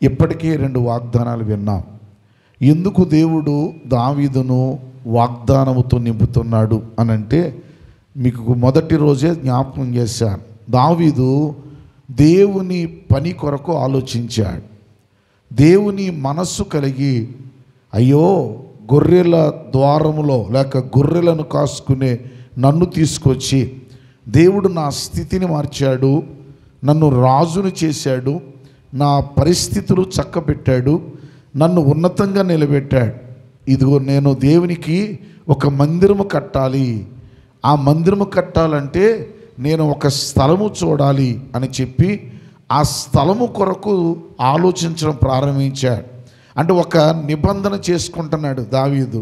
ఇప్పటికే 2 వాగ్దానాలు విన్నాం. ఎందుకు దేవుడు దావీదును వాగ్దానముతో నింపుతున్నాడు అనంటే మీకు మొదటి రోజే జ్ఞాపకం చేశాను. దావీదు దేవుని పని కొరకు ఆలోచించాడు. దేవుని మనస్సు కలిగి, అయ్యో గొర్రెల ద్వారములో లేక గొర్రెలను కాసుకునే నన్ను తీసుకొచ్చి దేవుడు నా స్థితిని మార్చాడు, నన్ను రాజును చేశాడు, నా పరిస్థితులు చక్కబెట్టాడు, నన్ను ఉన్నతంగా నిలబెట్టాడు. ఇదిగో నేను దేవునికి ఒక మందిరము కట్టాలి, ఆ మందిరము కట్టాలంటే నేను ఒక స్థలము చూడాలి అని చెప్పి ఆ స్థలము కొరకు ఆలోచించడం ప్రారంభించాడు. అంటే ఒక నిబంధన చేసుకుంటున్నాడు దావీదు.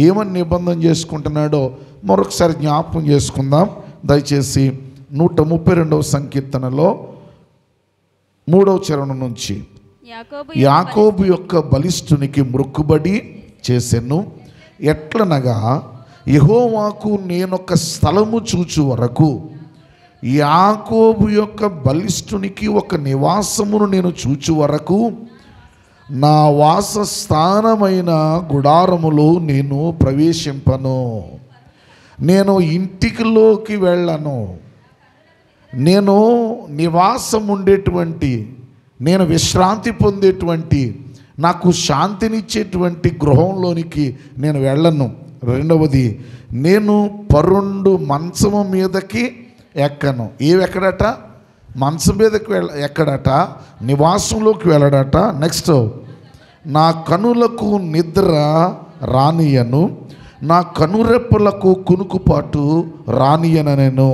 ఏమని నిబంధన చేసుకుంటున్నాడో మరొకసారి జ్ఞాపకం చేసుకుందాం. దయచేసి 132వ సంకీర్తనలో 3వ చరణం నుంచి, యాకోబు యొక్క బలిష్ఠునికి మొక్కుబడి చేసెను, ఎట్లనగా యెహోవాకు నేనొక స్థలము చూచు వరకు, యాకోబు యొక్క బలిష్ఠునికి ఒక నివాసమును నేను చూచు వరకు నా వాసస్థానమైన గుడారములో నేను ప్రవేశింపను. నేను ఇంటికిలోకి వెళ్ళను. నేను నివాసం ఉండేటువంటి, నేను విశ్రాంతి పొందేటువంటి, నాకు శాంతినిచ్చేటువంటి గృహంలోనికి నేను వెళ్ళను. రెండవది, నేను పరుండు మంచము మీదకి ఎక్కను. ఎక్కడట? మంచం మీదకి ఎక్కడట? నివాసంలోకి వెళ్ళడట. నెక్స్ట్, నా కనులకు నిద్ర రానియను, నా కనురెప్పలకు కునుకుపాటు రానియనను.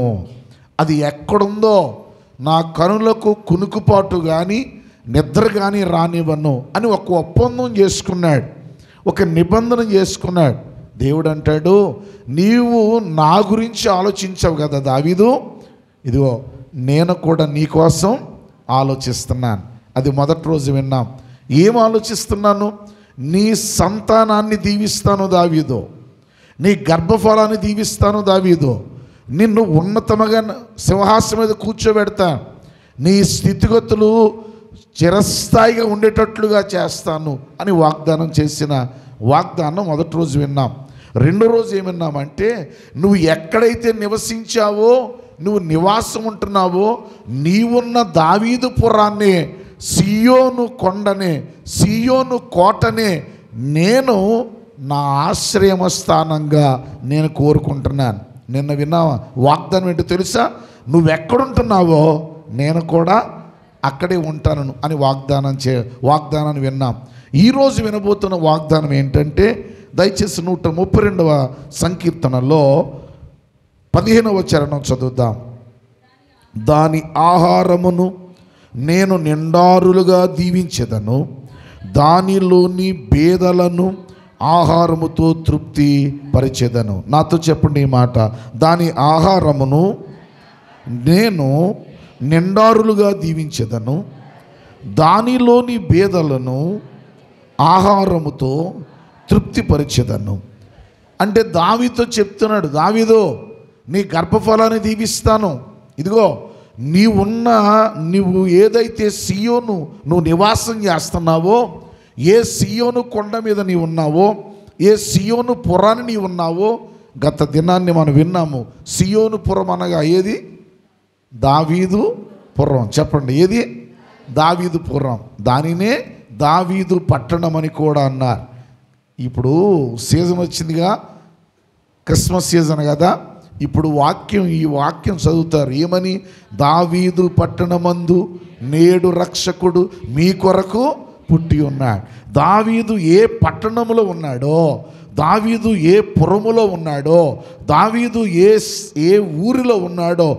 అది ఎక్కడుందో నా కనులకు కునుకుపాటు కానీ నిద్ర కానీ రానివ్వను అని ఒక ఒప్పందం చేసుకున్నాడు, ఒక నిబంధన చేసుకున్నాడు. దేవుడు అంటాడు, నీవు నా గురించి ఆలోచించావు కదా దావీదు, ఇదిగో నేను కూడా నీ కోసం ఆలోచిస్తున్నాను. అది మొదటి రోజు విన్నాం. ఏం ఆలోచిస్తున్నాను? నీ సంతానాన్ని దీవిస్తాను దావీదు, నీ గర్భఫలాన్ని దీవిస్తాను దావీదు, నిన్ను ఉన్నతముగా సింహాసనం మీద కూర్చోబెడతాను, నీ స్థితిగతులు చిరస్థాయిగా ఉండేటట్లుగా చేస్తాను అని వాగ్దానం చేసిన వాగ్దానం మొదటి రోజు విన్నాం. రెండో రోజు ఏమన్నామంటే, నువ్వు ఎక్కడైతే నివసించావో, నువ్వు నివాసం ఉంటున్నావో, నీవున్న దావీదు పురాన్నే, సియోను కొండనే, సియోను కోటనే నేను నా ఆశ్రయమ స్థానంగా నేను కోరుకుంటున్నాను. నిన్న విన్నావా వాగ్దానం ఏంటో తెలుసా? నువ్వెక్కడుంటున్నావో నేను కూడా అక్కడే ఉంటాను అని వాగ్దానాన్ని విన్నాం. ఈరోజు వినబోతున్న వాగ్దానం ఏంటంటే, దయచేసి 132వ సంకీర్తనలో 15వ చరణం చదువుదాం. దాని ఆహారమును నేను నిండారులుగా దీవించెదను, దానిలోని బేదలను ఆహారముతో తృప్తి పరిచెదను. నాతో చెప్పండి ఈ మాట. దాని ఆహారమును నేను నిండారులుగా దీవించెదను, దానిలోని బేదలను ఆహారముతో తృప్తిపరిచెదను. అంటే దావీదుతో చెప్తున్నాడు, దావీదో నీ గర్భఫలాన్ని దీవిస్తాను. ఇదిగో నీవు ఏదైతే సియోను నువ్వు నివాసం చేస్తున్నావో, ఏ సియోను కొండ మీద నీవు ఉన్నావో, ఏ సియోను పురాన్ని నీవు ఉన్నావో, గత దినాన్ని మనం విన్నాము. సియోను పురం అనగా ఏది? దావీదు పురం. చెప్పండి, ఏది? దావీదు పురం. దానినే దావీదు పట్టణం అని కూడా అన్నారు. ఇప్పుడు సీజన్ వచ్చిందిగా, క్రిస్మస్ సీజన్ కదా. ఇప్పుడు ఈ వాక్యం చదువుతారు. ఏమని? దావీదు పట్టణమందు నేడు రక్షకుడు మీ కొరకు పుట్టి ఉన్నాడు. దావీదు ఏ పట్టణములో ఉన్నాడో, దావీదు ఏ పురములో ఉన్నాడో, దావీదు ఏ ఊరిలో ఉన్నాడో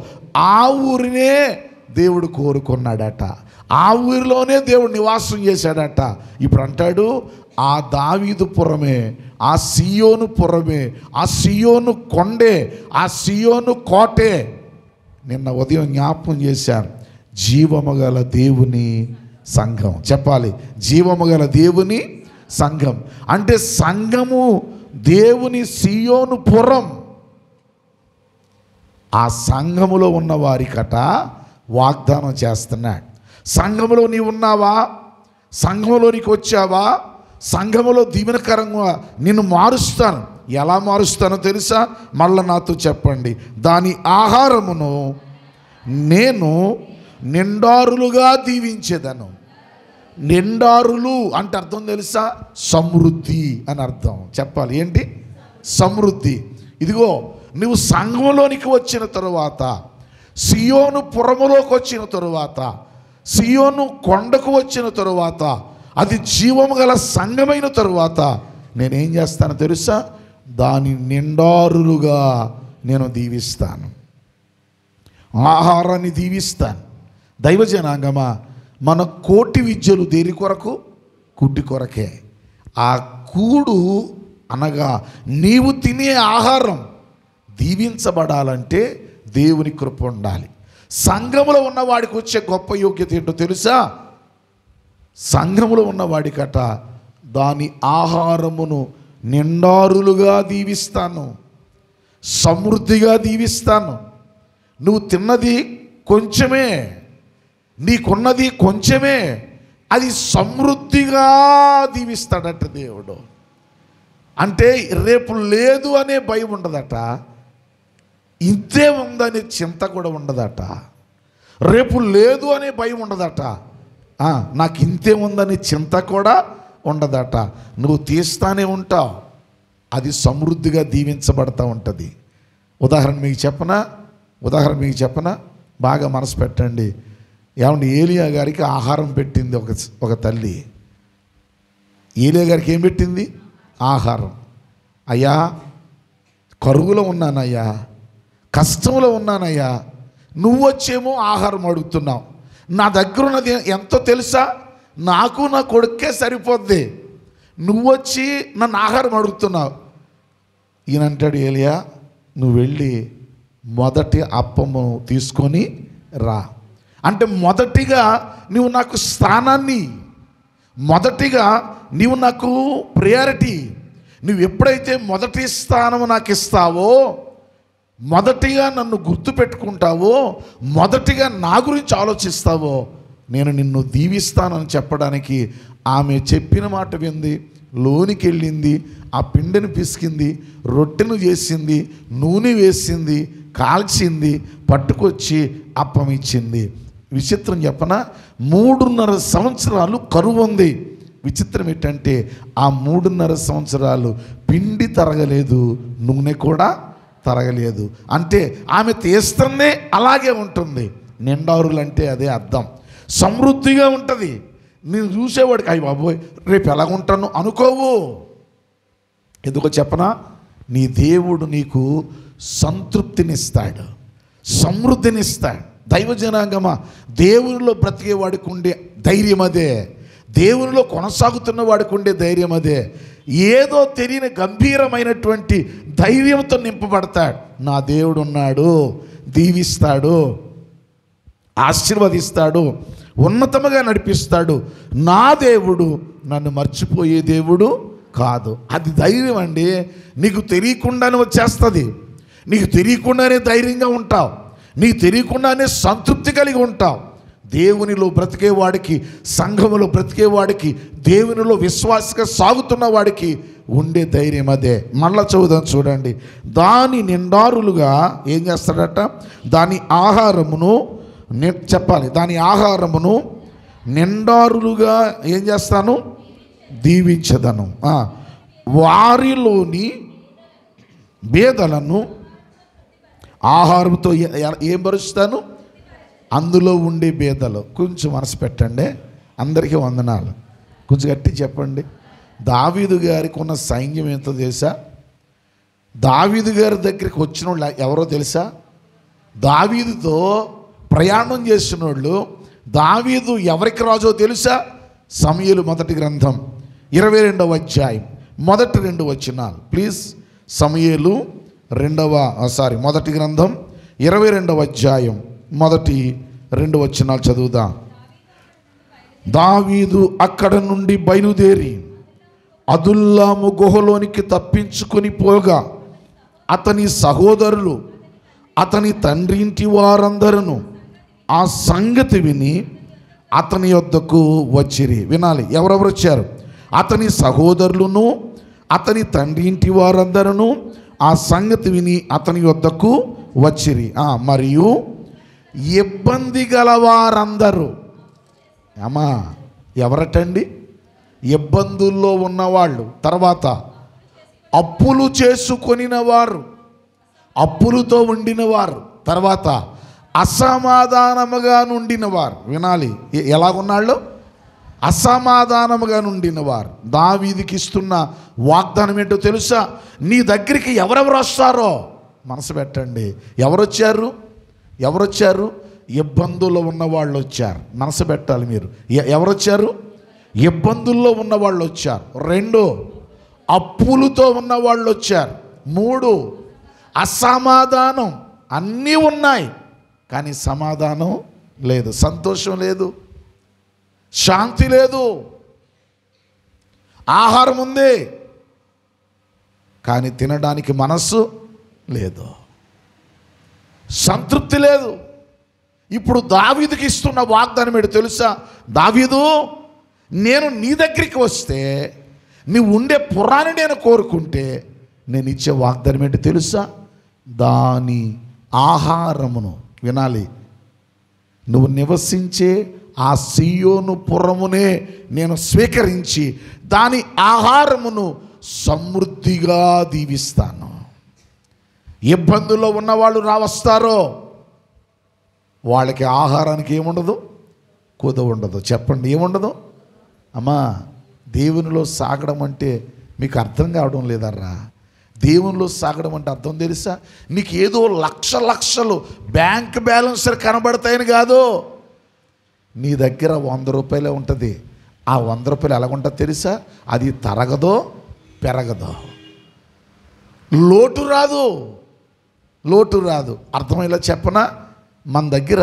ఆ ఊరినే దేవుడు కోరుకున్నాడట. ఆ ఊరిలోనే దేవుడు నివాసం చేశాడట. ఇప్పుడు అంటాడు, ఆ దావీదు పురమే, ఆ సియోను పురమే, ఆ సియోను కొండే, ఆ సియోను కోటే. నిన్న ఉదయం జ్ఞాపకం చేశాను, జీవము గల దేవుని సంఘం. చెప్పాలి, జీవము గల దేవుని సంఘం. అంటే సంఘము దేవుని సియోను పురం. ఆ సంఘములో ఉన్న వారికట వాగ్దానం చేస్తున్నాడు. సంఘములో నీవు ఉన్నావా? సంఘంలోనికి వచ్చావా? సంఘములో దీవెనకరంగా నిన్ను మారుస్తాను. ఎలా మారుస్తానో తెలుసా? మళ్ళా నాతో చెప్పండి. దాని ఆహారమును నేను నిండారులుగా దీవించేదను. నిండారులు అంటే అర్థం తెలుసా? సమృద్ధి అని అర్థం. చెప్పాలి ఏంటి? సమృద్ధి. ఇదిగో నువ్వు సంఘంలోనికి వచ్చిన తరువాత, సియోను పురములోకి వచ్చిన తరువాత, సియోను కొండకు వచ్చిన తరువాత, అది జీవము గల సంఘమైన తరువాత నేనేం చేస్తానో తెలుసా? దాని నిండారులుగా నేను దీవిస్తాను. ఆహారాన్ని దీవిస్తాను. దైవజనాంగమా, మన కోటి విద్యలు దేని కొరకు? కూటి కొరకే. ఆ కూడు అనగా నీవు తినే ఆహారం దీవించబడాలంటే దేవుని కృప ఉండాలి. సంఘములో ఉన్నవాడికి వచ్చే గొప్ప యోగ్యత ఏంటో తెలుసా? సంఘములో ఉన్నవాడికట దాని ఆహారమును నిండారులుగా దీవిస్తాను, సమృద్ధిగా దీవిస్తాను. నువ్వు తిన్నది కొంచెమే, నీకున్నది కొంచెమే, అది సమృద్ధిగా దీవిస్తాడట దేవుడు. అంటే రేపు లేదు అనే భయం ఉండదట, ఇంతే ఉందనే చింత కూడా ఉండదట. రేపు లేదు అనే భయం ఉండదట, నాకు ఇంతే ఉందని చింత కూడా ఉండదట. నువ్వు తీస్తానే ఉంటావు, అది సమృద్ధిగా దీవించబడతా ఉంటుంది. ఉదాహరణ మీకు చెప్పనా? బాగా మనసు పెట్టండి. ఏమంటే ఏలియా గారికి ఆహారం పెట్టింది ఒక తల్లి. ఏలియా గారికి ఏం పెట్టింది? ఆహారం. అయ్యా, కరువులో ఉన్నానయ్యా, కష్టంలో ఉన్నానయ్యా, నువ్వు వచ్చేమో ఆహారం అడుగుతున్నావు. నా దగ్గర ఉన్నది ఎంతో తెలుసా? నాకు నా కొడుకే సరిపోద్ది, నువ్వు వచ్చి నన్ను ఆహారం అడుగుతున్నావు. ఈయన అంటాడు, ఏలియా నువ్వు వెళ్ళి మొదటి అప్పము తీసుకొని రా. అంటే మొదటిగా నువ్వు నాకు స్థానాన్ని, మొదటిగా నీవు నాకు ప్రయారిటీ. నువ్వు ఎప్పుడైతే మొదటి స్థానం నాకు ఇస్తావో, మొదటిగా నన్ను గుర్తుపెట్టుకుంటావో, మొదటిగా నా గురించి ఆలోచిస్తావో, నేను నిన్ను దీవిస్తానని చెప్పడానికి ఆమె చెప్పిన మాట వింది, లోనికి వెళ్ళింది, ఆ పిండిని పిసికింది, రొట్టెను చేసింది, నూనె వేసింది, కాల్చింది, పట్టుకొచ్చి అప్పం ఇచ్చింది. విచిత్రం చెప్పనా? 3.5 సంవత్సరాలు కరువు ఉంది. విచిత్రం ఏంటంటే ఆ 3.5 సంవత్సరాలు పిండి తరగలేదు, నూనె కూడా తరగలేదు. అంటే ఆమె తీస్తూనే అలాగే ఉంటుంది. నిండారులు అంటే అదే అర్థం. సమృద్ధిగా ఉంటుంది. నేను చూసేవాడికి అయ్యి బాబోయ్ రేపు ఎలాగుంటాను అనుకోవు. ఎందుకో చెప్పనా? నీ దేవుడు నీకు సంతృప్తినిస్తాడు, సమృద్ధినిస్తాడు. దైవజనాంగమా, దేవునిలో బ్రతికేవాడికి ఉండే ధైర్యం అదే, దేవునిలో కొనసాగుతున్న వాడికి ఉండే ధైర్యం అదే. ఏదో తెలియని గంభీరమైనటువంటి ధైర్యంతో నింపబడతాడు. నా దేవుడు ఉన్నాడు, దీవిస్తాడు, ఆశీర్వదిస్తాడు, ఉన్నతముగా నడిపిస్తాడు. నా దేవుడు నన్ను మర్చిపోయే దేవుడు కాదు. అది ధైర్యం అండి. నీకు తెలియకుండానే వచ్చేస్తుంది, నీకు తెలియకుండానే ధైర్యంగా ఉంటావు, నీకు తెలియకుండానే సంతృప్తి కలిగి ఉంటావు. దేవునిలో బ్రతికేవాడికి, సంఘములో బ్రతికేవాడికి, దేవునిలో విశ్వాసగా సాగుతున్న వాడికి ఉండే ధైర్యం అదే. మళ్ళా చదువుదాం చూడండి. దాని నిండారులుగా ఏం చేస్తాడట? దాని ఆహారమును చెప్పాలి. దాని ఆహారమును నిండారులుగా ఏం చేస్తాను? దీవించదను. వారిలోని భేదలను ఆహారంతో ఏం పరుస్తాను? అందులో ఉండే భేదలు. కొంచెం మనసు పెట్టండి. అందరికీ వందనాలు. కొంచెం గట్టి చెప్పండి. దావీదు గారికి ఉన్న సైన్యం ఎంతో తెలుసా? దావీదు గారి దగ్గరికి వచ్చిన వాళ్ళు ఎవరో తెలుసా? దావీదుతో ప్రయాణం చేసిన వాళ్ళు. దావీదు ఎవరికి రాజో తెలుసా? సమూయేలు మొదటి గ్రంథం 22వ అధ్యాయం మొదటి 2 వచనాలు ప్లీజ్. సమూయేలు మొదటి గ్రంథం 22వ అధ్యాయం మొదటి 2 వచనాలు చదువుదాం. దావీదు అక్కడ నుండి బయలుదేరి అదుల్లాము గుహలోనికి తప్పించుకొని పోగా అతని సహోదరులు, అతని తండ్రి ఇంటి వారందరూ ఆ సంగతి విని అతని యొద్దకు వచ్చిరి. వినాలి, ఎవరెవరు వచ్చారు? అతని సహోదరులను, అతని తండ్రి ఇంటి వారందరూ ఆ సంగతి విని అతని యొద్దకు వచ్చిరి. మరియు ఇబ్బంది గలవారందరూ. అమ్మా, ఎవరటండి? ఇబ్బందుల్లో ఉన్నవాళ్ళు. తర్వాత అప్పులు చేసుకొనిన వారు, అప్పులతో ఉండినవారు. తర్వాత అసమాధానముగా నుండినవారు. వినాలి, ఎలాగున్నాళ్ళు? అసమాధానముగా నుండినవారు. దావీదుకి ఇస్తున్న వాగ్దానం ఏంటో తెలుసా? నీ దగ్గరికి ఎవరెవరు వస్తారో మనసు పెట్టండి. ఎవరొచ్చారు? ఎవరొచ్చారు? ఇబ్బందుల్లో ఉన్నవాళ్ళు వచ్చారు. మనసు పెట్టాలి మీరు. ఎవరొచ్చారు? ఇబ్బందుల్లో ఉన్నవాళ్ళు వచ్చారు. 2, అప్పులతో ఉన్నవాళ్ళు వచ్చారు. 3, అసమాధానం. అన్నీ ఉన్నాయి కానీ సమాధానం లేదు, సంతోషం లేదు, శాంతి లేదు. ఆహారం ఉంది కానీ తినడానికి మనస్సు లేదు, సంతృప్తి లేదు. ఇప్పుడు దావీదుకి ఇస్తున్న వాగ్దానం ఏంటో తెలుసా? దావీదు, నేను నీ దగ్గరికి వస్తే నీవు ఉండే పురాన్ని నేను కోరుకుంటే నేను ఇచ్చే వాగ్దానం ఏంటో తెలుసా? దాని ఆహారమును. వినాలి, నువ్వు నివసించే ఆ సీయోను పురమునే నేను స్వీకరించి దాని ఆహారమును సమృద్ధిగా దీవిస్తాను. ఇబ్బందుల్లో ఉన్నవాళ్ళు వస్తారో వాళ్ళకి ఆహారానికి ఏముండదు? కొదువ ఉండదు. చెప్పండి, ఏముండదు? అమ్మా, దేవునిలో సాగడం అంటే మీకు అర్థం కావడం లేదర్రా. దేవునిలో సాగడం అంటే అర్థం తెలుసా? నీకు ఏదో లక్షలు బ్యాంక్ బ్యాలెన్స్ కనబడతాయని కాదు. నీ దగ్గర 100 రూపాయలే ఉంటుంది. ఆ 100 రూపాయలు ఎలాగుంటుంది తెలుసా? అది తరగదో పెరగదో, లోటు రాదు, లోటు రాదు. అర్థమయ్యేలా చెప్పనా? మన దగ్గర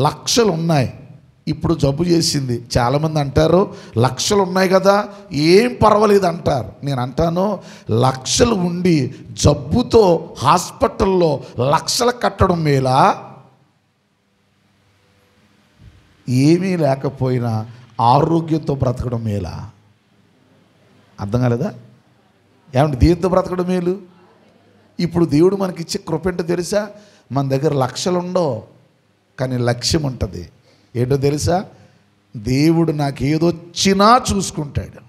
లక్షలు ఉన్నాయి, ఇప్పుడు జబ్బు చేసింది. చాలామంది అంటారు లక్షలు ఉన్నాయి కదా ఏం పర్వాలేదు అంటారు. నేను అంటాను, లక్షలు ఉండి జబ్బుతో హాస్పిటల్లో లక్షలు కట్టడం మేలా, ఏమీ లేకపోయినా ఆరోగ్యంతో బ్రతకడం మేలా? అర్థం కాలేదా? ఏమంటే దేంతో బ్రతకడం మేలు? ఇప్పుడు దేవుడు మనకిచ్చే కృప ఏంటో తెలుసా? మన దగ్గర లక్షలు ఉండవు కానీ లక్ష్యం ఉంటుంది. ఏంటో తెలుసా? దేవుడు నాకేదొచ్చినా చూసుకుంటాడు,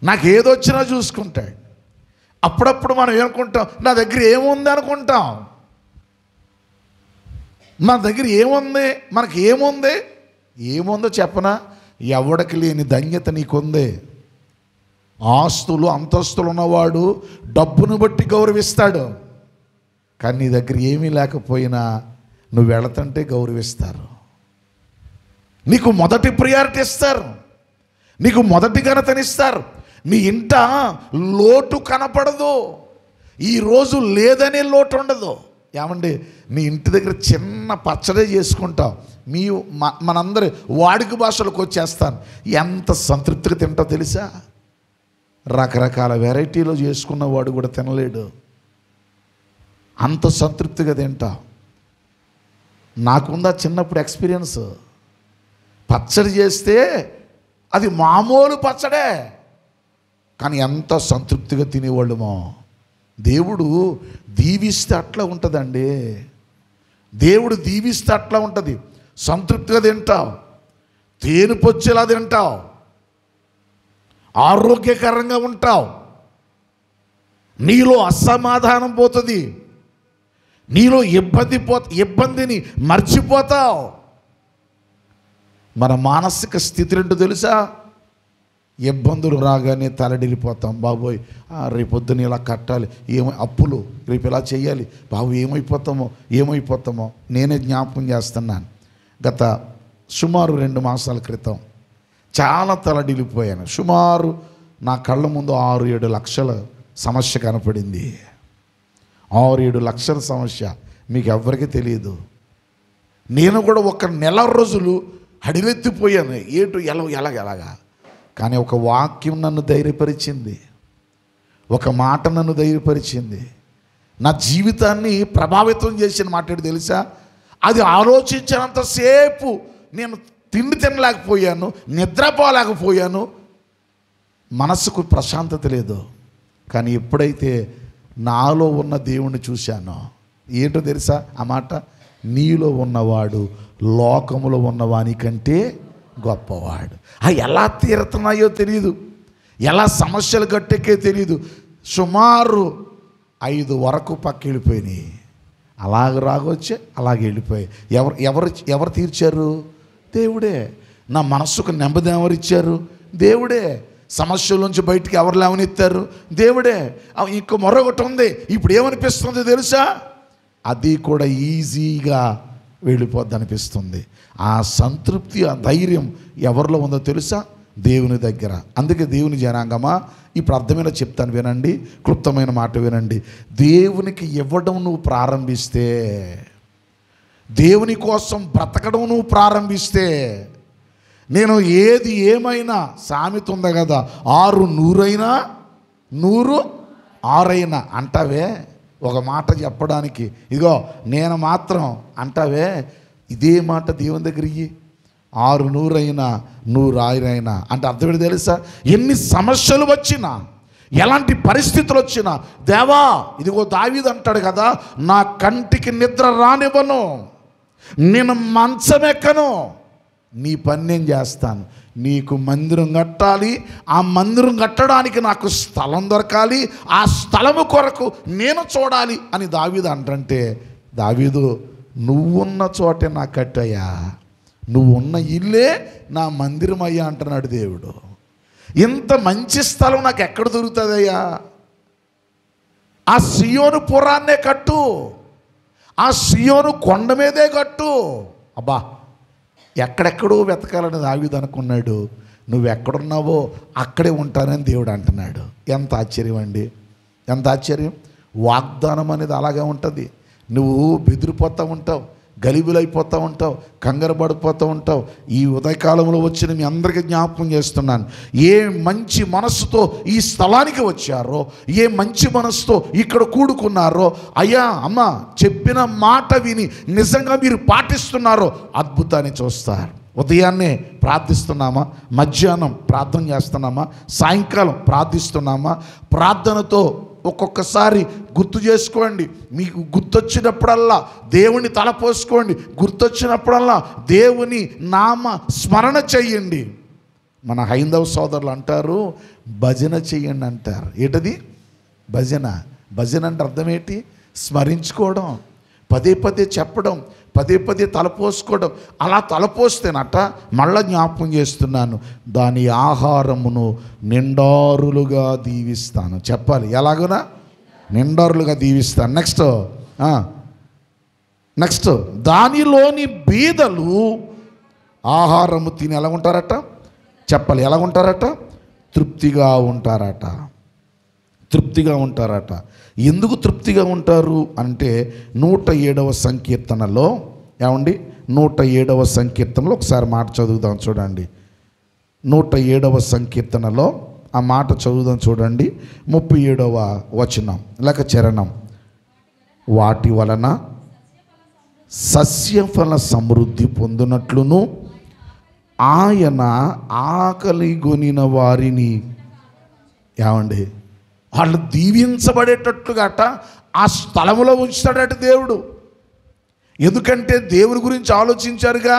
నాకేదొచ్చినా చూసుకుంటాడు. అప్పుడప్పుడు మనం ఏమనుకుంటాం? నా దగ్గర ఏముంది అనుకుంటాం. మన దగ్గర ఏముంది? మనకి ఏముంది? ఏముందో చెప్పనా? ఎవడికి లేని ధన్యత నీకుంది. ఆస్తులు అంతస్తులు ఉన్నవాడు డబ్బును బట్టి గౌరవిస్తాడు, కానీ నీ దగ్గర ఏమీ లేకపోయినా నువ్వు వెళతంటే గౌరవిస్తారు, నీకు మొదటి ప్రియారిటీ ఇస్తారు, నీకు మొదటి ఘనతనిస్తారు. నీ ఇంట లోటు కనపడదు. ఈరోజు లేదనే లోటు ఉండదు. ఏమండి, నీ ఇంటి దగ్గర చిన్న పచ్చడే చేసుకుంటావు, మనందరి వాడుక భాషలకు వచ్చేస్తాను, ఎంత సంతృప్తిగా తింటావు తెలుసా? రకరకాల వెరైటీలో చేసుకున్నవాడు కూడా తినలేడు, అంత సంతృప్తిగా తింటావు. నాకుందా చిన్నప్పుడు ఎక్స్పీరియన్స్. పచ్చడి చేస్తే అది మామూలు పచ్చడే కానీ ఎంత సంతృప్తిగా తినేవాళ్ళమో. దేవుడు దీవిస్తే అట్లా ఉంటుందండి. దేవుడు దీవిస్తే అట్లా ఉంటుంది. సంతృప్తిగా తింటావు, తేనెపొచ్చేలా తింటావు, ఆరోగ్యకరంగా ఉంటావు, నీలో అసమాధానం పోతుంది, నీలో ఇబ్బందిని మర్చిపోతావు. మన మానసిక స్థితి ఏంటో తెలుసా? ఇబ్బందులు రాగానే తలడిల్లిపోతాం. బాబోయ్, రేపొద్దున ఇలా కట్టాలి, అప్పులు, రేపు ఇలా చేయాలి, బాబు ఏమైపోతామో. నేనే జ్ఞాపకం చేస్తున్నాను. గత సుమారు 2 మాసాల క్రితం చాలా తలడిల్లిపోయాను. సుమారు నా కళ్ళ ముందు 6-7 లక్షల సమస్య కనపడింది. 6-7 లక్షల సమస్య మీకు ఎవరికీ తెలియదు. నేను కూడా ఒక నెల రోజులు హడిలెత్తిపోయాను. ఎలాగా కానీ ఒక వాక్యం నన్ను ధైర్యపరిచింది, ఒక మాట నన్ను ధైర్యపరిచింది, నా జీవితాన్ని ప్రభావితం చేసిన మాట తెలుసా? అది ఆలోచించినంతసేపు నేను తిండి తినలేకపోయాను, నిద్రపోలేకపోయాను, మనసుకు ప్రశాంతత లేదు. కానీ ఎప్పుడైతే నాలో ఉన్న దేవుణ్ణి చూశానో, ఏంటో తెలుసా ఆ మాట, నీలో ఉన్నవాడు లోకములో ఉన్నవాని కంటే గొప్పవాడు. ఎలా తీరుతున్నాయో తెలియదు, ఎలా సమస్యలు గట్టెక్కే తెలియదు. సుమారు 5 వరకు పక్క వెళ్ళిపోయినాయి. అలాగ రాగొచ్చే అలాగే వెళ్ళిపోయాయి. ఎవరు తీర్చారు? దేవుడే. నా మనస్సుకు నెమ్మది ఎవరిచ్చారు? దేవుడే. సమస్యల నుంచి బయటికి ఎవరు లేవనెత్తారు? దేవుడే. ఇంకో మరొకటి ఉంది, ఇప్పుడు ఏమనిపిస్తుంది తెలుసా? అది కూడా ఈజీగా వెళ్ళిపోద్ది అనిపిస్తుంది. ఆ సంతృప్తి, ఆ ధైర్యం ఎవరిలో ఉందో తెలుసా? దేవుని దగ్గర. అందుకే దేవుని జనాంగమా, ఇప్పుడు అర్థమైన చెప్తాను వినండి, క్లుప్తమైన మాట వినండి. దేవునికి ఇవ్వడం నువ్వు ప్రారంభిస్తే, దేవుని కోసం బ్రతకడం నువ్వు ప్రారంభిస్తే, నేను ఏది ఏమైనా, సామెత ఉంది కదా, 6 100 100 6 అంటావే. ఒక మాట చెప్పడానికి ఇదిగో నేను మాత్రం అంటావే, ఇదే మాట దేవుని దగ్గర 6 100 100 అంటే అర్థం ఏంటి తెలుసా? ఎన్ని సమస్యలు వచ్చినా, ఎలాంటి పరిస్థితులు వచ్చినా, దేవా, ఇదిగో దావీదు అంటాడు కదా, నా కంటికి నిద్ర రానివ్వను, నేను మంచమెక్కను, నీ పని నేను చేస్తాను. నీకు మందిరం కట్టాలి, ఆ మందిరం కట్టడానికి నాకు స్థలం దొరకాలి, ఆ స్థలము కొరకు నేను చూడాలి అని దావీదు అంటంటే, దావీదు నువ్వున్న చోటే నాకు కట్టయ్యా, నువ్వు ఉన్న ఇల్లే నా మందిరం అయ్యా అంటున్నాడు దేవుడు. ఇంత మంచి స్థలం నాకు ఎక్కడ దొరుకుతుందయ్యా? ఆ సియోను పురాన్నే కట్టు, ఆ సియోను కొండ మీదే కట్టు. అబ్బా, ఎక్కడెక్కడో వెతకాలని దావీదు అనుకున్నాడు. నువ్వు ఎక్కడున్నావో అక్కడే ఉంటానని దేవుడు అంటున్నాడు. ఎంత ఆశ్చర్యం అండి, ఎంత ఆశ్చర్యం. వాగ్దానం అనేది అలాగే ఉంటుంది. నువ్వు బెదిరిపోతూ ఉంటావు, గలిబిలైపోతూ ఉంటావు, కంగారు పడిపోతూ ఉంటావు. ఈ ఉదయకాలంలో వచ్చిన మీ అందరికీ జ్ఞాపకం చేస్తున్నాను, ఏ మంచి మనస్సుతో ఈ స్థలానికి వచ్చారో, ఏ మంచి మనస్సుతో ఇక్కడ కూడుకున్నారో, అయ్యా అమ్మ చెప్పిన మాట విని నిజంగా మీరు పాటిస్తున్నారో అద్భుతాన్ని చూస్తారు. ఉదయాన్నే ప్రార్థిస్తున్నామా, మధ్యాహ్నం ప్రార్థన చేస్తున్నామా, సాయంకాలం ప్రార్థిస్తున్నామా? ప్రార్థనతో ఒక్కొక్కసారి గుర్తు చేసుకోండి. మీకు గుర్తొచ్చినప్పుడల్లా దేవుని తలపోసుకోండి, గుర్తొచ్చినప్పుడల్లా దేవుని నామ స్మరణ చెయ్యండి. మన హైందవ సోదరులు అంటారు భజన చెయ్యండి అంటారు. ఏంటది భజన? భజన అంటే అర్థం ఏంటి? స్మరించుకోవడం, పదే పదే చెప్పడం, పదే పదే తలపోసుకోవడం. అలా తలపోస్తేనట, మళ్ళా జ్ఞాపకం చేస్తున్నాను, దాని ఆహారమును నిండారులుగా దీవిస్తాను. చెప్పాలి, ఎలాగునా? నిండారులుగా దీవిస్తాను. నెక్స్ట్ దానిలోని బీదలు ఆహారము తిని ఎలా ఉంటారట? చెప్పాలి, ఎలా ఉంటారట? తృప్తిగా ఉంటారట. తృప్తిగా ఉంటారట. ఎందుకు తృప్తిగా ఉంటారు అంటే 107వ సంకీర్తనలో, ఏమండి 107వ సంకీర్తనలో ఒకసారి మాట చదువుదాం చూడండి. 107వ సంకీర్తనలో ఆ మాట చదువుదాం చూడండి. 37వ వచనం లేక చరణం. వాటి వలన సస్యఫల సమృద్ధి పొందునట్లును ఆయన ఆకలి గొనిన వారిని, ఏమండి వాళ్ళు దీవించబడేటట్లుగా ఆ స్థలములో ఉంచుతాడట దేవుడు. ఎందుకంటే దేవుని గురించి ఆలోచించారుగా,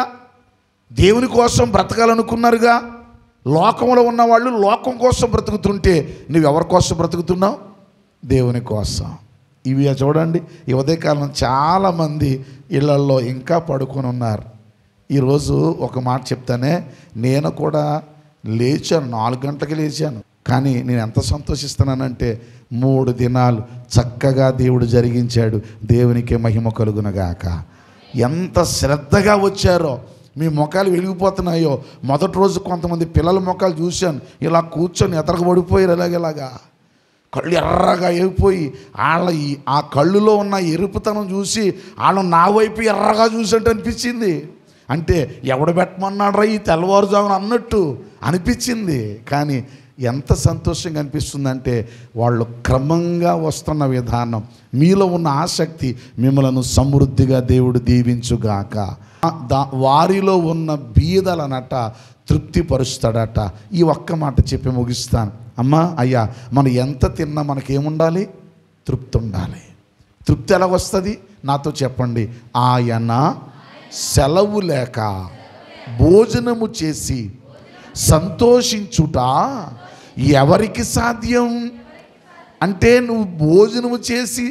దేవుని కోసం బ్రతకాలనుకున్నారుగా. లోకంలో ఉన్నవాళ్ళు లోకం కోసం బ్రతుకుతుంటే నువ్వెవరి కోసం బ్రతుకుతున్నావు? దేవుని కోసం. ఇవి చూడండి, ఈ ఉదయకాలం చాలామంది ఇళ్లల్లో ఇంకా పడుకొని ఉన్నారు. ఈరోజు ఒక మాట చెప్తానే, నేను కూడా లేచాను, 4 గంటలకి లేచాను. కానీ నేను ఎంత సంతోషిస్తున్నానంటే 3 దినాలు చక్కగా దేవుడు జరిగించాడు. దేవునికే మహిమ కలుగునగాక. ఎంత శ్రద్ధగా వచ్చారో, మీ మొఖాలు వెలిగిపోతున్నాయో. మొదటి రోజు కొంతమంది పిల్లల మొఖాలు చూశాను, ఇలా కూర్చొని ఎతరగబడిపోయారు, ఇలాగేలాగా కళ్ళు ఎర్రగా అయిపోయి, ఆ కళ్ళులో ఉన్న ఎరుపుతనం చూసి వాళ్ళు నా వైపు ఎర్రగా చూసినట్టు అనిపించింది. అంటే ఎవడు పెట్టమన్నాడు రా ఈ తెల్లవారుజామున అన్నట్టు అనిపించింది. కానీ ఎంత సంతోషంగా అనిపిస్తుందంటే వాళ్ళు క్రమంగా వస్తున్న విధానం, మీలో ఉన్న ఆసక్తి మిమ్మలను సమృద్ధిగా దేవుడు దీవించుగాక. వారిలో ఉన్న బీదలనట తృప్తిపరుస్తాడట. ఈ ఒక్క మాట చెప్పి ముగిస్తాను. అమ్మా అయ్యా, మనం ఎంత తిన్నా మనకేముండాలి? తృప్తి ఉండాలి. తృప్తి ఎలా వస్తుంది? నాతో చెప్పండి. ఆయన సెలవు లేక భోజనము చేసి సంతోషించుట ఎవరికి సాధ్యం? అంటే నువ్వు భోజనము చేసి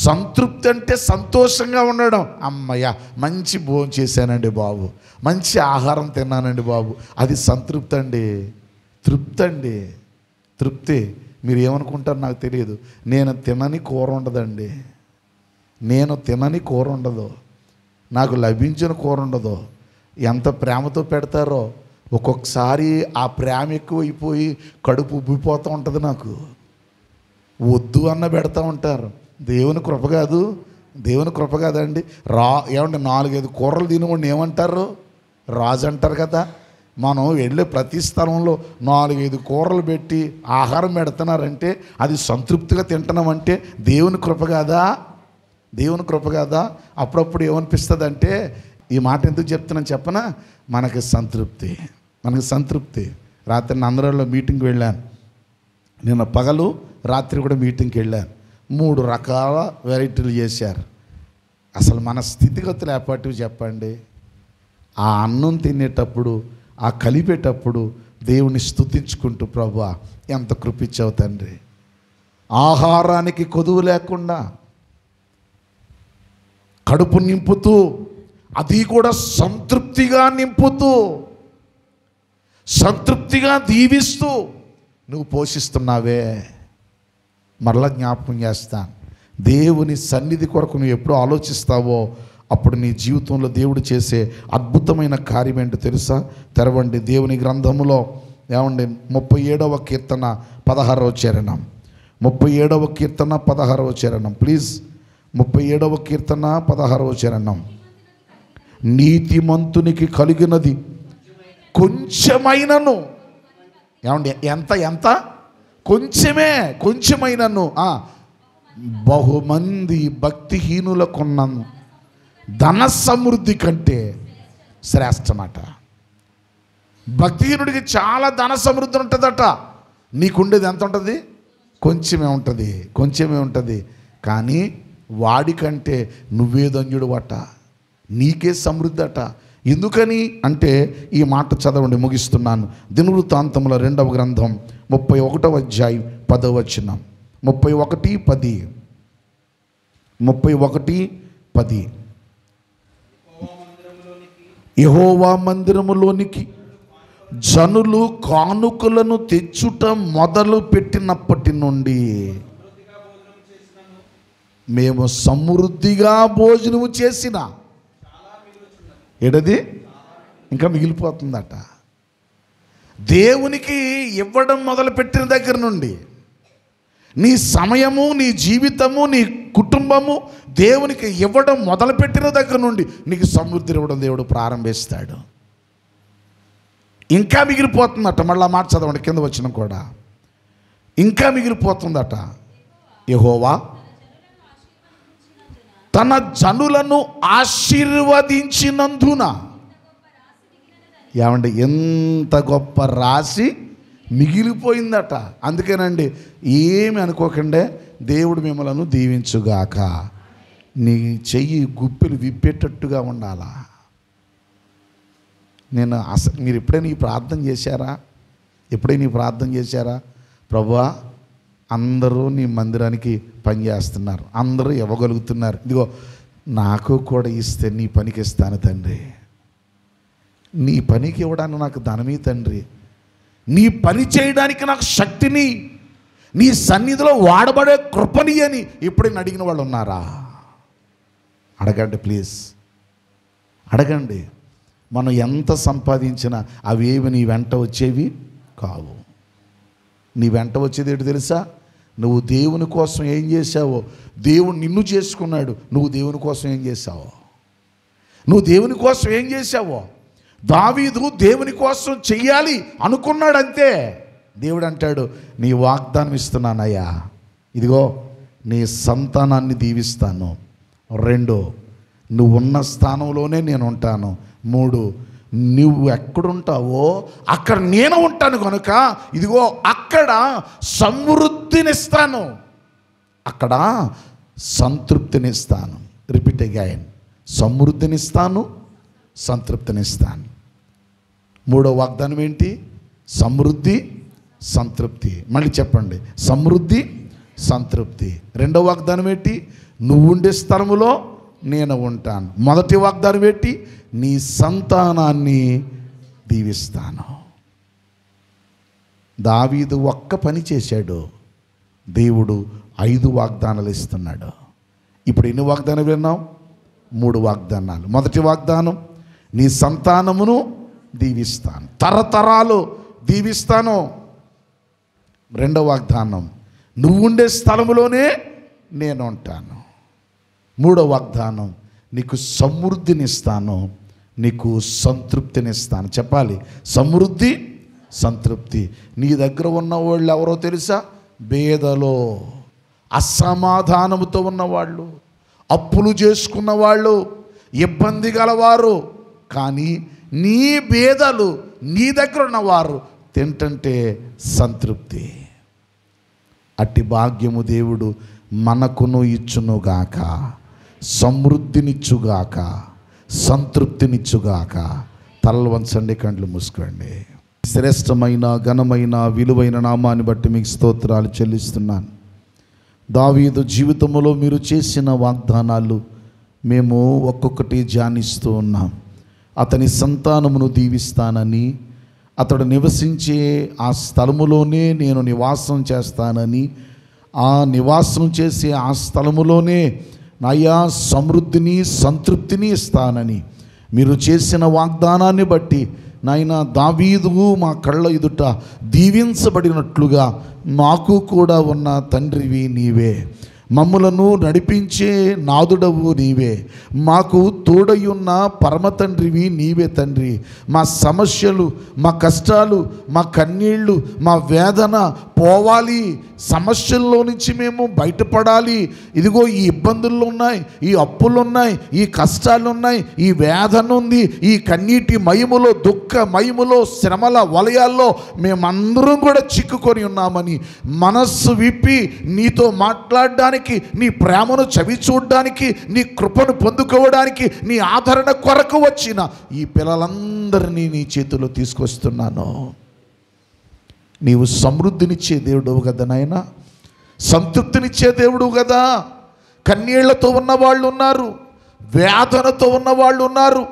సంతృప్తి అంటే సంతోషంగా ఉండడం. అమ్మయ్య, మంచి భోజనం చేశానండి బాబు, మంచి ఆహారం తిన్నానండి బాబు, అది సంతృప్తి అండి. తృప్తి అండి, తృప్తి. మీరు ఏమనుకుంటారు నాకు తెలియదు. నేను తినని కూర ఉండదండి, నేను తినని కూర ఉండదు, నాకు లభించిన కూర ఉండదు. ఎంత ప్రేమతో పెడతారో ఒక్కొక్కసారి ఆ ప్రేమ ఎక్కువైపోయి కడుపు ఉబ్బిపోతూ ఉంటుంది. నాకు వద్దు అన్న పెడతా ఉంటారు. దేవుని కృప కాదు, దేవుని కృప కాదండి. ఏమంటే 4-5 కూరలు తినకుండా ఏమంటారు? రాజు అంటారు కదా. మనం వెళ్ళే ప్రతి స్థలంలో 4-5 కూరలు పెట్టి ఆహారం పెడుతున్నారంటే అది సంతృప్తిగా తింటున్నామంటే దేవుని కృప కాదా? దేవుని కృప కాదా? అప్పుడప్పుడు ఏమనిపిస్తుంది అంటే, ఈ మాట ఎందుకు చెప్తున్నాను చెప్పనా? మనకి సంతృప్తి, మనకి సంతృప్తి. రాత్రి నందరాలో మీటింగ్కి వెళ్ళాను. నిన్న పగలు రాత్రి కూడా మీటింగ్కి వెళ్ళాను. 3 రకాల వెరైటీలు చేశారు. అసలు మన స్థితిగతులు ఏపాటివి చెప్పండి? ఆ అన్నం తినేటప్పుడు, ఆ కలిపేటప్పుడు దేవుని స్తుతించుకుంటూ, ప్రభువా ఎంత కృపించావు తండ్రి, ఆహారానికి కొదువు లేకుండా కడుపు నింపుతూ, అది కూడా సంతృప్తిగా నింపుతూ, సంతృప్తిగా దీవిస్తూ నువ్వు పోషిస్తున్నావే. మరలా జ్ఞాపకం చేస్తాను, దేవుని సన్నిధి కొరకు నువ్వు ఎప్పుడు ఆలోచిస్తావో అప్పుడు నీ జీవితంలో దేవుడు చేసే అద్భుతమైన కార్యం ఏంటో తెలుసా? తెరవండి దేవుని గ్రంథములో. ఏమండి 37వ కీర్తన 16వ చరణం. 37వ కీర్తన 16వ చరణం ప్లీజ్. 37వ కీర్తన 16వ చరణం. నీతిమంతునికి కలిగినది కొంచెమైనను, ఏమండి ఎంత కొంచెమే, కొంచెమైనను బహుమంది భక్తిహీనులకున్నను ధన సమృద్ధి కంటే శ్రేష్టమట. భక్తిహీనుడికి చాలా ధన సమృద్ధి ఉంటుందట. నీకుండేది ఎంత ఉంటుంది? కొంచెమే ఉంటుంది, కొంచెమే ఉంటుంది. కానీ వాడికంటే నువ్వే ధన్యుడు అట, నీకే సమృద్ధి అట. ఎందుకని అంటే ఈ మాట చదవండి, ముగిస్తున్నాను. దినవృత్తాంతముల 2వ గ్రంథం 31వ అధ్యాయం 10వ వచనం. 31:10. 31:10. యెహోవా మందిరములోనికి జనులు కానుకలను తెచ్చుట మొదలు పెట్టినప్పటి నుండి మేము సమృద్ధిగా భోజనము చేసిన ఏడది ఇంకా మిగిలిపోతుందట. దేవునికి ఇవ్వడం మొదలుపెట్టిన దగ్గర నుండి నీ సమయము, నీ జీవితము, నీ కుటుంబము దేవునికి ఇవ్వడం మొదలుపెట్టిన దగ్గర నుండి నీకు సమృద్ధి ఇవ్వడం దేవుడు ప్రారంభిస్తాడు. ఇంకా మిగిలిపోతుందట. మళ్ళీ మాట చదవండి, కింద వచ్చిన కూడా ఇంకా మిగిలిపోతుందట. యెహోవా తన జనులను ఆశీర్వదించినందున, ఏమండి ఎంత గొప్ప రాశి మిగిలిపోయిందట. అందుకేనండి ఏమి అనుకోకండి, దేవుడు మిమ్మలను దీవించుగాక. నీ చెయ్యి గుప్పెలు విప్పేటట్టుగా ఉండాలా. నేను మీరు ఎప్పుడైనా ఈ ప్రార్థన చేశారా? ఎప్పుడైనా ఈ ప్రార్థన చేశారా? ప్రభువా, అందరూ నీ మందిరానికి పనిచేస్తున్నారు, అందరూ ఇవ్వగలుగుతున్నారు, ఇదిగో నాకు కూడా ఇస్తే నీ పనికి ఇస్తాను తండ్రి, నీ పనికి ఇవ్వడానికి నాకు ధనమీ తండ్రి, నీ పని చేయడానికి నాకు శక్తిని, నీ సన్నిధిలో వాడబడే కృపని అని ఎప్పుడైనా అడిగిన వాళ్ళు ఉన్నారా? అడగండి ప్లీజ్, అడగండి. మనం ఎంత సంపాదించినా అవేవి నీ వెంట వచ్చేవి కావు. నీ వెంట వచ్చేది ఏంటి తెలుసా? నువ్వు దేవుని కోసం ఏం చేశావో, దేవుడు నిన్ను చేసుకున్నాడు, నువ్వు దేవుని కోసం ఏం చేశావో, నువ్వు దేవుని కోసం ఏం చేశావో. దావీదు దేవుని కోసం చెయ్యాలి అనుకున్నాడు అంతే, దేవుడు అంటాడు, నీ వాగ్దానం ఇస్తున్నానయ్యా, ఇదిగో నీ సంతానాన్ని దీవిస్తాను. 2, నువ్వు ఉన్న స్థానంలోనే నేను ఉంటాను. 3, నువ్వు ఎక్కడుంటావో అక్కడ నేను ఉంటాను కనుక ఇదిగో అక్కడ సమృద్ధినిస్తాను, అక్కడ సంతృప్తినిస్తాను. Repeat again, సమృద్ధినిస్తాను, సంతృప్తినిస్తాను. 3వ వాగ్దానం ఏంటి? సమృద్ధి, సంతృప్తి. మళ్ళీ చెప్పండి, సమృద్ధి, సంతృప్తి. 2వ వాగ్దానం ఏంటి? నువ్వు ఉండే స్థలములో నేను ఉంటాను. మొదటి వాగ్దానం ఏంటి? నీ సంతానాన్ని దీవిస్తాను. దావీదు ఒక్క పని చేశాడు, దేవుడు 5 వాగ్దానాలు ఇస్తున్నాడు. ఇప్పుడు ఎన్ని వాగ్దానాలు విన్నాం? 3 వాగ్దానాలు. మొదటి వాగ్దానం, నీ సంతానమును దీవిస్తాను, తరతరాలు దీవిస్తాను. 2వ వాగ్దానం, నువ్వు ఉండే స్థలములోనే నేను ఉంటాను. 3వ వాగ్దానం, నీకు సమృద్ధినిస్తాను, నీకు సంతృప్తినిస్తాను. చెప్పాలి, సమృద్ధి, సంతృప్తి. నీ దగ్గర ఉన్న వాళ్ళు ఎవరో తెలుసా? బేదలో, అసమాధానముతో ఉన్నవాళ్ళు, అప్పులు చేసుకున్న వాళ్ళు, ఇబ్బంది గలవారు. కానీ నీ బేదలు నీ దగ్గర ఉన్నవారు తింటంటే సంతృప్తి. అట్టి భాగ్యము దేవుడు మనకును ఇచ్చునుగాక, సమృద్ధినిచ్చుగాక, సంతృప్తినిచ్చుగాక. తలలు వంచండి, కండ్లు మూసుకోండి. శ్రేష్టమైన, ఘనమైన, విలువైన నామాన్ని బట్టి మీకు స్తోత్రాలు చెల్లిస్తున్నాను. దావీదు జీవితంలో మీరు చేసిన వాగ్దానాలు మేము ఒక్కొక్కటి ధ్యానిస్తూ ఉన్నాం. అతని సంతానమును దీవిస్తానని, అతడు నివసించే ఆ స్థలములోనే నేను నివాసం చేస్తానని, ఆ నివాసం చేసే ఆ స్థలములోనే నాయా సమృద్ధిని, సంతృప్తిని ఇస్తానని మీరు చేసిన వాగ్దానాన్ని బట్టి నాయన దావీదు మా కళ్ళ ఎదుట దీవించబడినట్లుగా మాకు కూడా ఉన్న తండ్రివి నీవే, మమ్ములను నడిపించే నాదుడవు నీవే, మాకు తోడయున్న పరమ తండ్రివి నీవే తండ్రి. మా సమస్యలు, మా కష్టాలు, మా కన్నీళ్ళు, మా వేదన పోవాలి, సమస్యల్లో నుంచి మేము బయటపడాలి. ఇదిగో ఈ ఇబ్బందులు ఉన్నాయి, ఈ అప్పులు ఉన్నాయి, ఈ కష్టాలు ఉన్నాయి, ఈ వేదన ఉంది, ఈ కన్నీటి మయములో, దుఃఖ మయములో, శ్రమల వలయాల్లో మేమందరం కూడా చిక్కుకొని ఉన్నామని మనస్సు విప్పి నీతో మాట్లాడడానికి, నీ ప్రేమను చవి చూడడానికి, నీ కృపను పొందుకోవడానికి, నీ ఆదరణ కొరకు వచ్చిన ఈ పిల్లలందరినీ నీ చేతిలో తీసుకొస్తున్నాను. నీవు సమృద్ధినిచ్చే దేవుడు కదా నాయన, సంతృప్తినిచ్చే దేవుడు కదా. కన్నీళ్లతో ఉన్నవాళ్ళు ఉన్నారు, వేదనతో ఉన్నవాళ్ళు ఉన్నారు,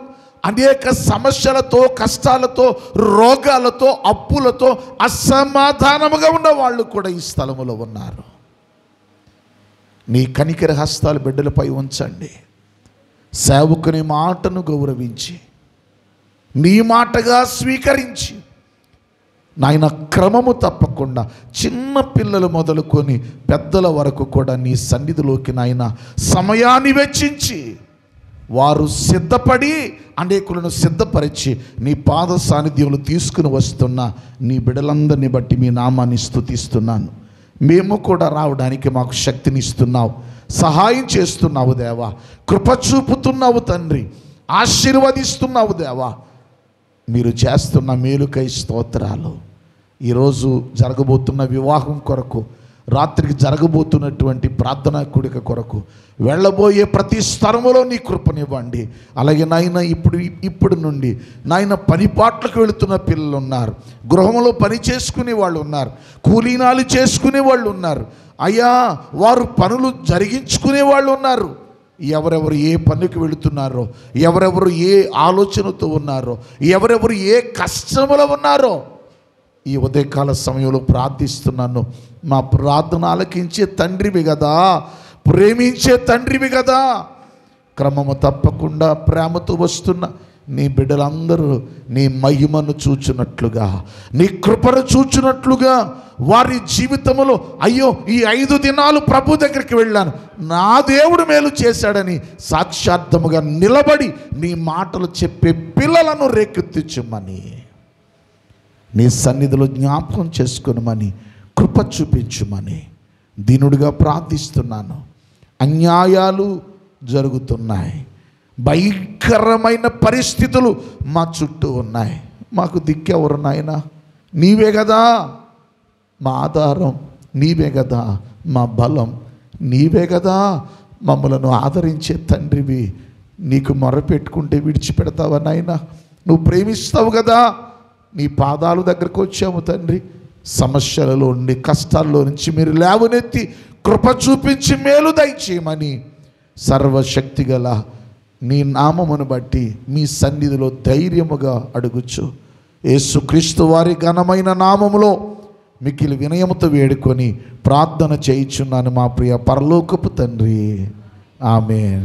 అనేక సమస్యలతో, కష్టాలతో, రోగాలతో, అప్పులతో అసమాధానముగా ఉన్న వాళ్ళు కూడా ఈ స్థలములో ఉన్నారు. నీ కనికర హస్తాలు బిడ్డలపై ఉంచండి. సేవకుని మాటను గౌరవించి, నీ మాటగా స్వీకరించి నాయన క్రమము తప్పకుండా చిన్న పిల్లలు మొదలుకొని పెద్దల వరకు కూడా నీ సన్నిధిలోకి నాయన సమయాన్ని వెచ్చించి వారు సిద్ధపడి అనేకులను సిద్ధపరిచి నీ పాద సాన్నిధ్యంలో తీసుకుని వస్తున్న నీ బిడ్డలందరినీ బట్టి మీ నామాన్ని స్తుతిస్తున్నాను. మేము కూడా రావడానికి మాకు శక్తిని ఇస్తున్నావు, సహాయం చేస్తున్నావు దేవా, కృప చూపుతున్నావు తండ్రి, ఆశీర్వదిస్తున్నావు దేవా. మీరు చేస్తున్న మేలుకై స్తోత్రాలు. ఈరోజు జరగబోతున్న వివాహం కొరకు, రాత్రికి జరగబోతున్నటువంటి ప్రార్థనా కూడిక కొరకు, వెళ్ళబోయే ప్రతి స్థలములో నీ కృపనివ్వండి. అలాగే నాయన ఇప్పుడు నుండి నాయన పనిపాట్లకు వెళుతున్న పిల్లలు ఉన్నారు, గృహంలో పని చేసుకునే వాళ్ళు ఉన్నారు, కూలీనాలు చేసుకునే వాళ్ళు ఉన్నారు అయ్యా, వారు పనులు జరిగించుకునే వాళ్ళు ఉన్నారు. ఎవరెవరు ఏ పనికి వెళుతున్నారో, ఎవరెవరు ఏ ఆలోచనతో ఉన్నారో, ఎవరెవరు ఏ కష్టములో ఉన్నారో ఈ ఉదయకాల సమయంలో ప్రార్థిస్తున్నాను. మా ప్రార్థన ఆలకించే తండ్రివి కదా, ప్రేమించే తండ్రివి కదా. క్రమము తప్పకుండా ప్రేమతో వస్తున్న నీ బిడ్డలందరూ నీ మహిమను చూచున్నట్లుగా, నీ కృపను చూచున్నట్లుగా వారి జీవితంలో అయ్యో ఈ 5 దినాలు ప్రభు దగ్గరికి వెళ్ళాను, నా దేవుడు మేలు చేశాడని సాక్షార్థముగా నిలబడి నీ మాటలు చెప్పే పిల్లలను రేకెత్తించమని నీ సన్నిధిలో జ్ఞాపకం చేసుకొనమని, కృప చూపించుమని దీనుడిగా ప్రార్థిస్తున్నాను. అన్యాయాలు జరుగుతున్నాయి, భయంకరమైన పరిస్థితులు మా చుట్టూ ఉన్నాయి. మాకు దిక్కెవరు నాయనా? నీవే కదా మా ఆధారం, నీవే కదా మా బలం, నీవే కదా మమ్మలను ఆదరించే తండ్రివి. నీకు మొరపెట్టుకుంటే విడిచిపెడతావా నాయనా? నువ్వు ప్రేమిస్తావు కదా. నీ పాదాల దగ్గరకు వచ్చాము తండ్రి. సమస్యలలో ఉండి, కష్టాల్లో నుంచి మీరు లేవనెత్తి కృప చూపించి మేలు దయచేయమని సర్వశక్తిగల నీ నామమును బట్టి మీ సన్నిధిలో ధైర్యముగా అడుగుచు యేసుక్రీస్తు వారి ఘనమైన నామములో మిక్కిలి వినయముతో వేడుకొని ప్రార్థన చేయుచున్నాను మా ప్రియ పరలోకపు తండ్రి. ఆమేన్.